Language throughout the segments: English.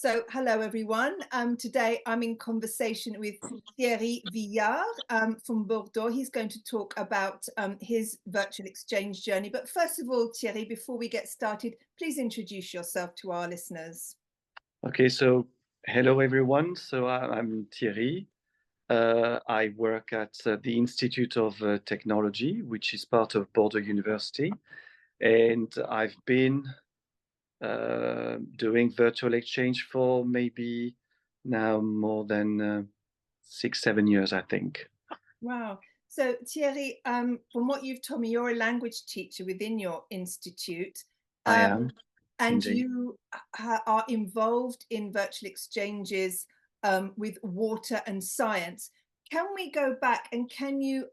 So, hello everyone. Today I'm in conversation with Thierry Villard from Bordeaux. He's going to talk about his virtual exchange journey. But first of all, Thierry, before we get started, please introduce yourself to our listeners. Okay, so hello everyone. I'm Thierry. I work at the Institute of Technology, which is part of Bordeaux University. And I've been doing virtual exchange for maybe now more than 6-7 years, I think. Wow. So Thierry, from what you've told me, you're a language teacher within your institute. I am, And indeed. you are involved in virtual exchanges with water and science. Can we go back and can you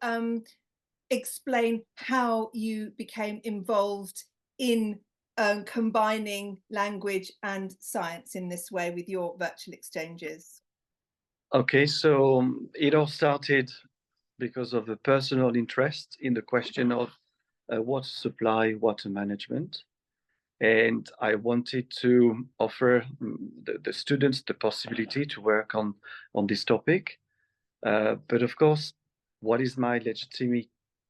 explain how you became involved in combining language and science in this way with your virtual exchanges? Okay, so it all started because of a personal interest in the question of water supply, water management. And I wanted to offer the students the possibility to work on this topic. But of course, what is my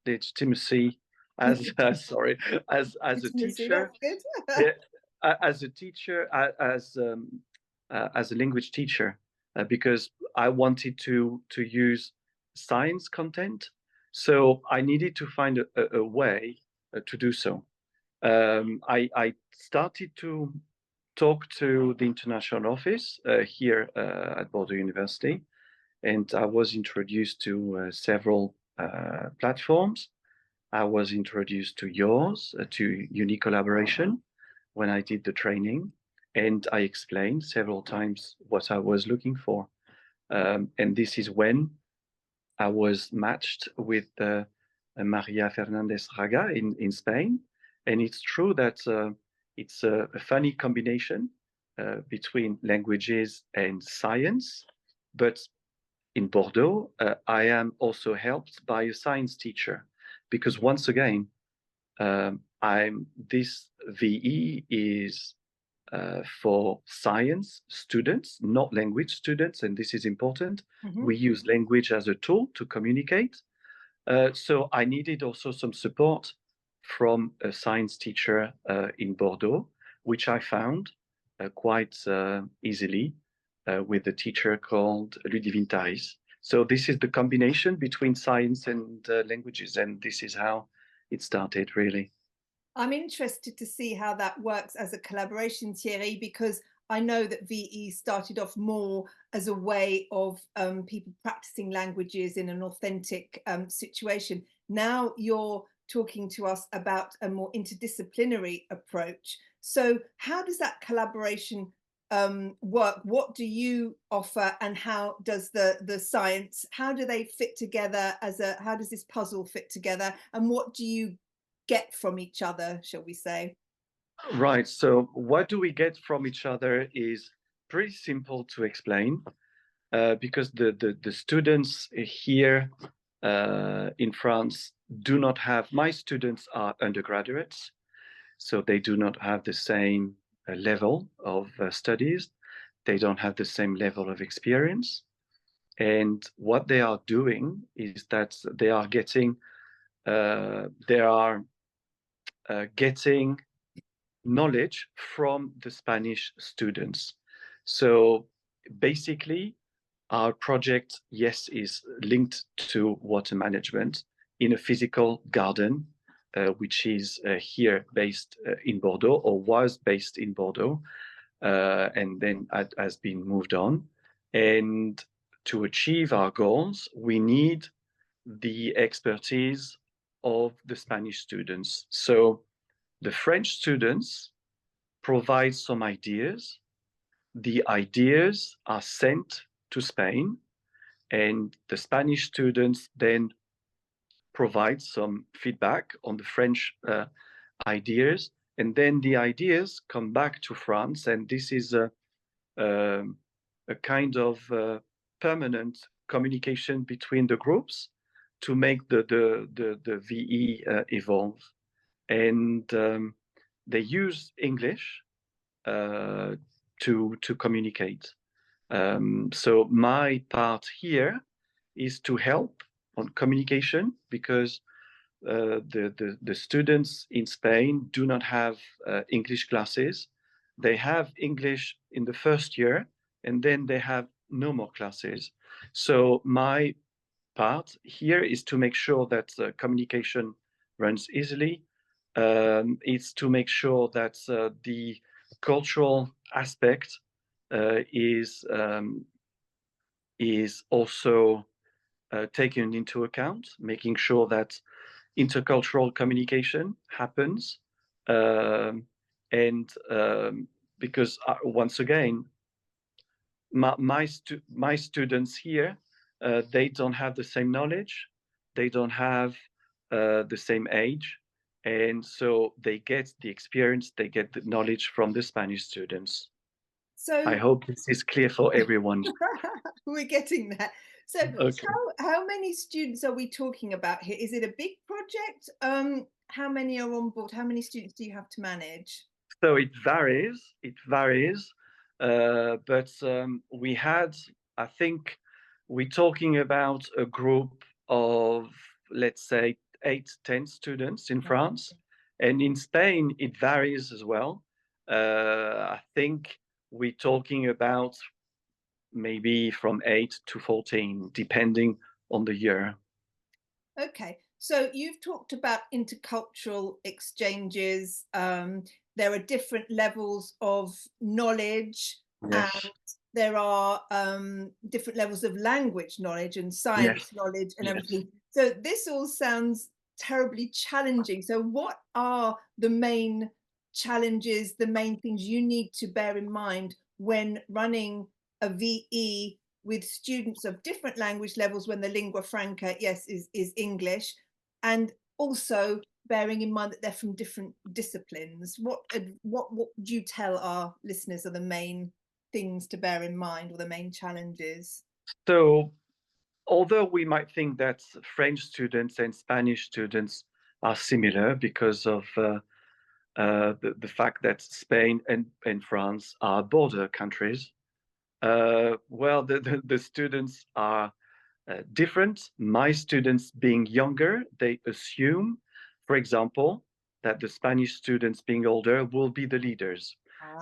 legitimacy as sorry as a teacher? That's good. Yeah, as a teacher, as a language teacher, because I wanted to use science content, so I needed to find a way to do so. I started to talk to the international office here at Bordeaux University, and I was introduced to several platforms. I was introduced to yours, to UNICollaboration, when I did the training, and I explained several times what I was looking for. And this is when I was matched with Maria Fernandez Raga in Spain. And it's true that it's a funny combination between languages and science. But in Bordeaux, I am also helped by a science teacher because once again, this VE is for science students, not language students, and this is important. Mhm. We use language as a tool to communicate. So I needed also some support from a science teacher in Bordeaux, which I found quite easily with a teacher called Ludivine Thaïs. So this is the combination between science and languages, and this is how it started, really. I'm interested to see how that works as a collaboration, Thierry, because I know that VE started off more as a way of people practicing languages in an authentic situation. Now you're talking to us about a more interdisciplinary approach. So how does that collaboration work? What do you offer, and how does the science, how do they fit together how does this puzzle fit together, and what do you get from each other, shall we say? Right. So what do we get from each other is pretty simple to explain because the students here in France do not have, my students are undergraduates, so they do not have the same level of studies. They don't have the same level of experience. And what they are doing is that they are getting knowledge from the Spanish students. So basically, our project, yes, is linked to water management in a physical garden, which is here based in Bordeaux, or was based in Bordeaux, and then has been moved on. And to achieve our goals, we need the expertise of the Spanish students. So the French students provide some ideas. The ideas are sent to Spain, and the Spanish students then provide some feedback on the French ideas. And then the ideas come back to France, and this is a kind of permanent communication between the groups to make the VE evolve. And they use English to communicate. So my part here is to help on communication, because the students in Spain do not have English classes. They have English in the first year, and then they have no more classes. So my part here is to make sure that communication runs easily. It's to make sure that the cultural aspect is also taken into account, making sure that intercultural communication happens. And because once again, my students here, they don't have the same knowledge, they don't have the same age, and so they get the experience, they get the knowledge from the Spanish students. I So hope this is clear for everyone. we're getting there. So Okay. how many students are we talking about here? Is it a big project? How many are on board? How many students do you have to manage? So it varies, but we had, I think, we're talking about a group of, let's say, 8, 10 students in France, and in Spain it varies as well. I think we're talking about maybe from 8 to 14, depending on the year. Okay, so you've talked about intercultural exchanges. There are different levels of knowledge, and Yes, there are different levels of language knowledge and yes, science knowledge and yes. everything. So this all sounds terribly challenging. So what are the main challenges, the main things you need to bear in mind when running a VE with students of different language levels, when the lingua franca, yes, is English, and also bearing in mind that they're from different disciplines? What would you tell our listeners are the main things to bear in mind, or the main challenges? So although we might think that French students and Spanish students are similar because of the fact that Spain and France are border countries, well, the students are different. My students, being younger, they assume, for example, that the Spanish students, being older, will be the leaders.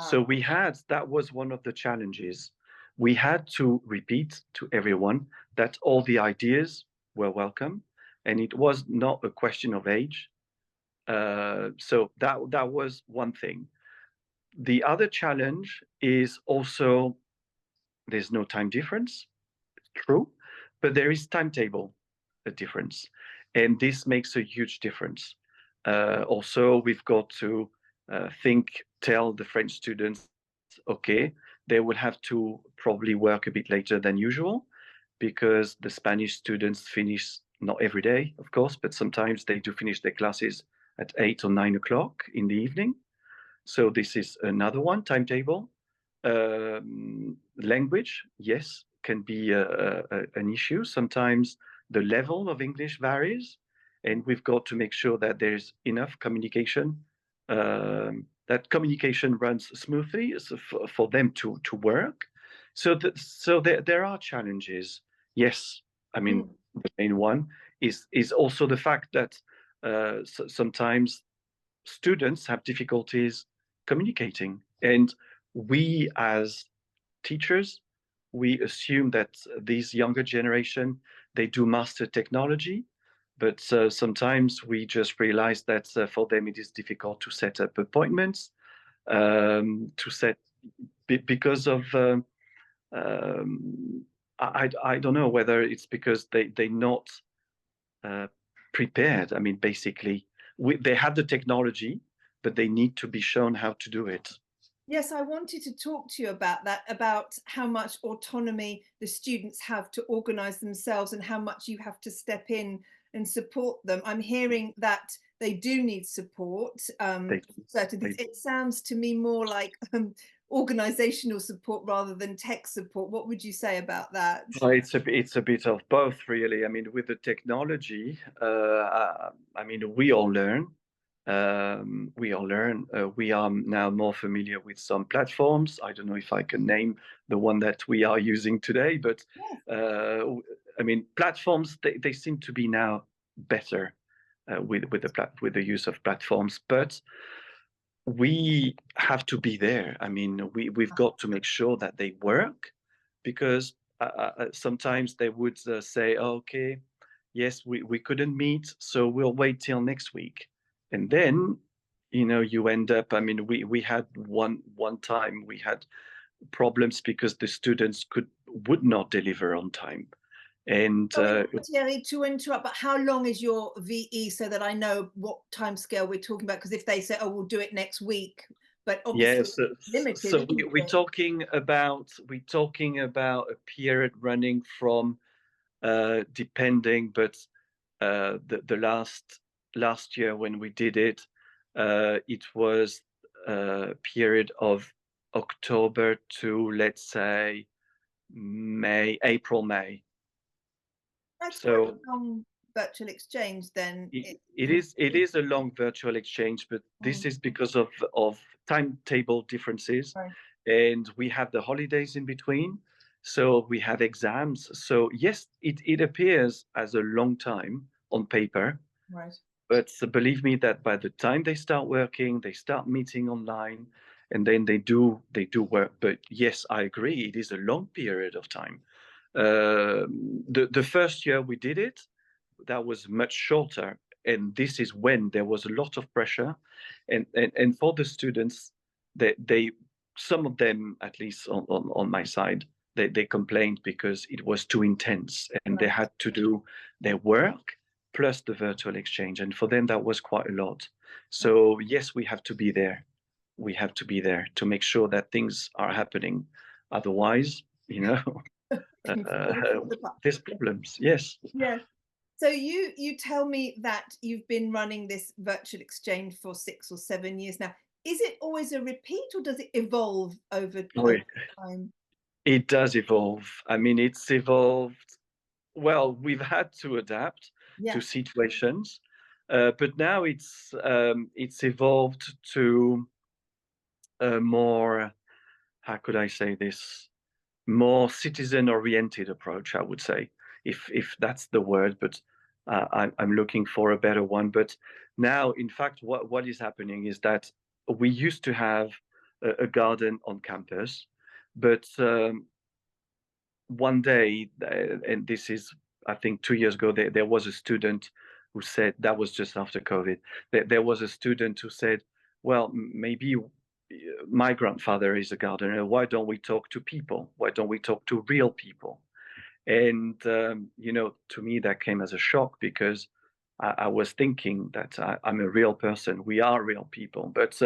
So Ah. that was one of the challenges. We had to repeat to everyone that all the ideas were welcome, and it was not a question of age. So that was one thing. The other challenge is also there's no time difference, true, but there is timetable difference, and this makes a huge difference. Also, we've got to tell the French students, okay, they will have to probably work a bit later than usual, because the Spanish students finish not every day, of course, but sometimes they do finish their classes at 8 or 9 o'clock in the evening. So this is another one, timetable. Language, yes, can be an issue. Sometimes the level of English varies, and we've got to make sure that there's enough communication, that communication runs smoothly for them to work. So there are challenges. Yes, I mean, Mm. the main one is also the fact that sometimes students have difficulties communicating, and we as teachers, we assume that these younger generation, they do master technology, but sometimes we just realize that for them it is difficult to set up appointments, to set because of um, I don't know whether it's because they not uh, prepared. I mean, basically, they have the technology, but they need to be shown how to do it. Yes, I wanted to talk to you about that, about how much autonomy the students have to organize themselves and how much you have to step in and support them. I'm hearing that they do need support. They, Certain they, things. It sounds to me more like organizational support rather than tech support. What would you say about that? it's a bit of both, really. I mean, with the technology, I mean, we all learn. We all learn. We are now more familiar with some platforms. I don't know if I can name the one that we are using today, but I mean, platforms, they seem to be now better with the use of platforms, but we have to be there. I mean, we've got to make sure that they work, because sometimes they would say, okay, yes, we couldn't meet, so we'll wait till next week. And then, you end up, I mean, we had one time we had problems because the students would not deliver on time. And Sorry, Thierry, to interrupt, but how long is your VE so that I know what timescale we're talking about? Because if they say, oh, we'll do it next week, but obviously yes, limited, so isn't we're it? talking about a period running from depending, but the last year when we did it, it was a period of October to, let's say, April, May. That's quite So a long virtual exchange then. it is a long virtual exchange, but this is because of timetable differences, Right, and we have the holidays in between, so we have exams. So yes, it appears as a long time on paper, right. but believe me that by the time they start working, they start meeting online, and then they do work. But yes, I agree, it is a long period of time. The first year we did it, that was much shorter, and this is when there was a lot of pressure, and for the students, they some of them, at least on my side, they complained because it was too intense, and they Right. had to do their work plus the virtual exchange, and for them that was quite a lot. So yes, we have to be there. We have to be there to make sure that things are happening. Otherwise, uh, there's problems. Yes. Yes. So you tell me that you've been running this virtual exchange for 6 or 7 years now. Is it always a repeat or does it evolve over time? It does evolve. I mean, it's evolved. Well, we've had to adapt to Yeah. situations, but now it's evolved to a more, how could I say this, more citizen-oriented approach, I would say, if that's the word, but I'm looking for a better one. But now, in fact, what is happening is that we used to have a garden on campus, but one day, and this is, I think, 2 years ago, there was a student who said, that was just after COVID, there was a student who said, well, maybe my grandfather is a gardener. Why don't we talk to people? Why don't we talk to real people? And, to me, that came as a shock, because I was thinking that I'm a real person. We are real people. But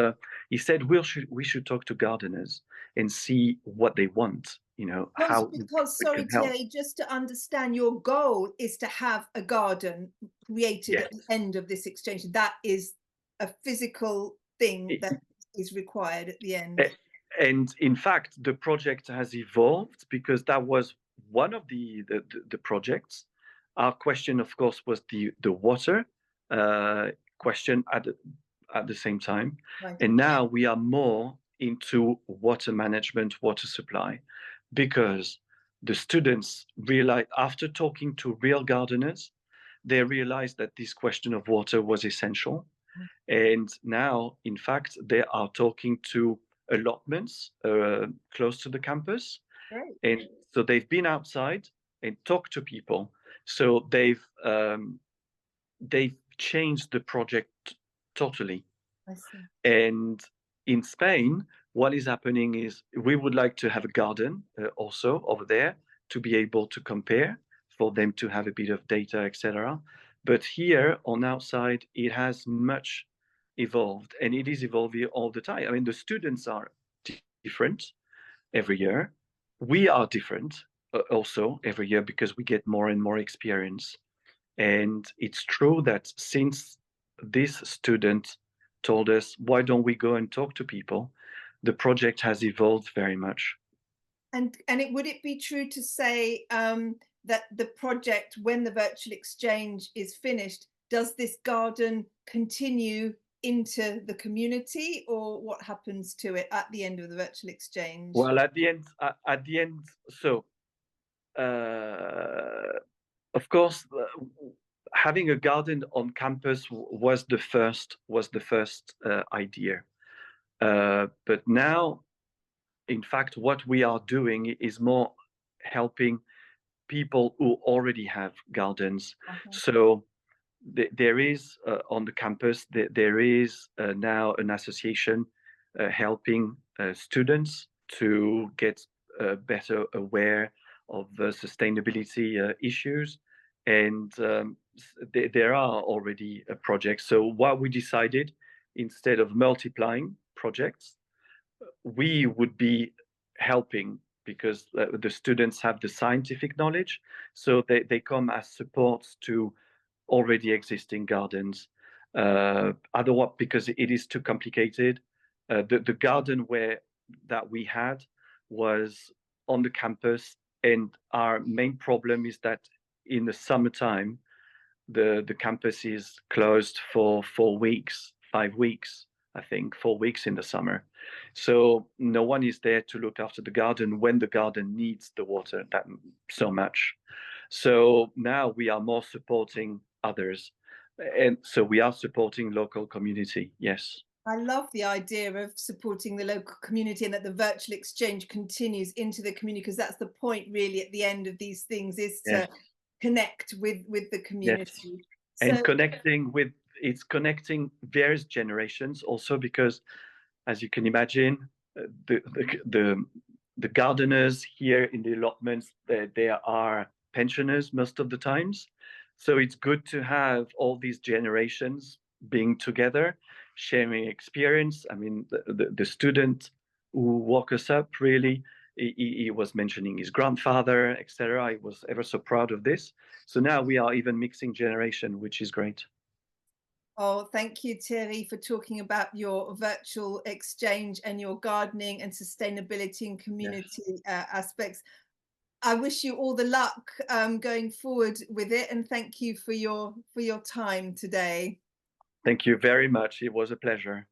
he said we should talk to gardeners and see what they want, how Because, we sorry, can help. Thierry, just to understand, your goal is to have a garden created Yes. at the end of this exchange. That is a physical thing I- that is required at the end. a- And in fact, the project has evolved, because that was one of the projects. Our question, of course, was the water question at the same time. Right. And now we are more into water management, water supply, because the students realized, after talking to real gardeners, they realized that this question of water was essential. And now, in fact, they are talking to allotments close to the campus. Great. And so they've been outside and talked to people. So they've changed the project totally. I see. And in Spain, what is happening is we would like to have a garden also over there, to be able to compare, for them to have a bit of data, etc. But here on our side, it has much evolved, and it is evolving all the time. I mean, the students are different every year. We are different also every year, because we get more and more experience. And it's true that since this student told us, why don't we go and talk to people, the project has evolved very much. And would it be true to say that the project, when the virtual exchange is finished, does this garden continue into the community, or what happens to it at the end of the virtual exchange? Well, at the end, so uh, of course, having a garden on campus was the first idea. But now, in fact, what we are doing is more helping people who already have gardens. Uh-huh. So there is on the campus, there is now an association helping students to get better aware of sustainability issues. And there are already projects. So what we decided, instead of multiplying projects, we would be helping, because the students have the scientific knowledge. So they come as supports to already existing gardens. Otherwise, because it is too complicated, the garden that we had was on the campus, and our main problem is that in the summertime, the campus is closed for 4 weeks, 5 weeks, I think, 4 weeks in the summer. So no one is there to look after the garden when the garden needs the water that so much. So now we are more supporting others. And so we are supporting local community, yes. I love the idea of supporting the local community, and that the virtual exchange continues into the community, because that's the point really at the end of these things, is Yes, to connect with the yes. community. And So it's connecting various generations also, because as you can imagine, the gardeners here in the allotments, they are pensioners most of the times. So it's good to have all these generations being together, sharing experience. I mean, the student who woke us up, really, he was mentioning his grandfather, etc. I was ever so proud of this. So now we are even mixing generation, which is great. oh, thank you, Thierry, for talking about your virtual exchange and your gardening and sustainability and Yes. community aspects. I wish you all the luck going forward with it, and thank you for your time today. Thank you very much. It was a pleasure.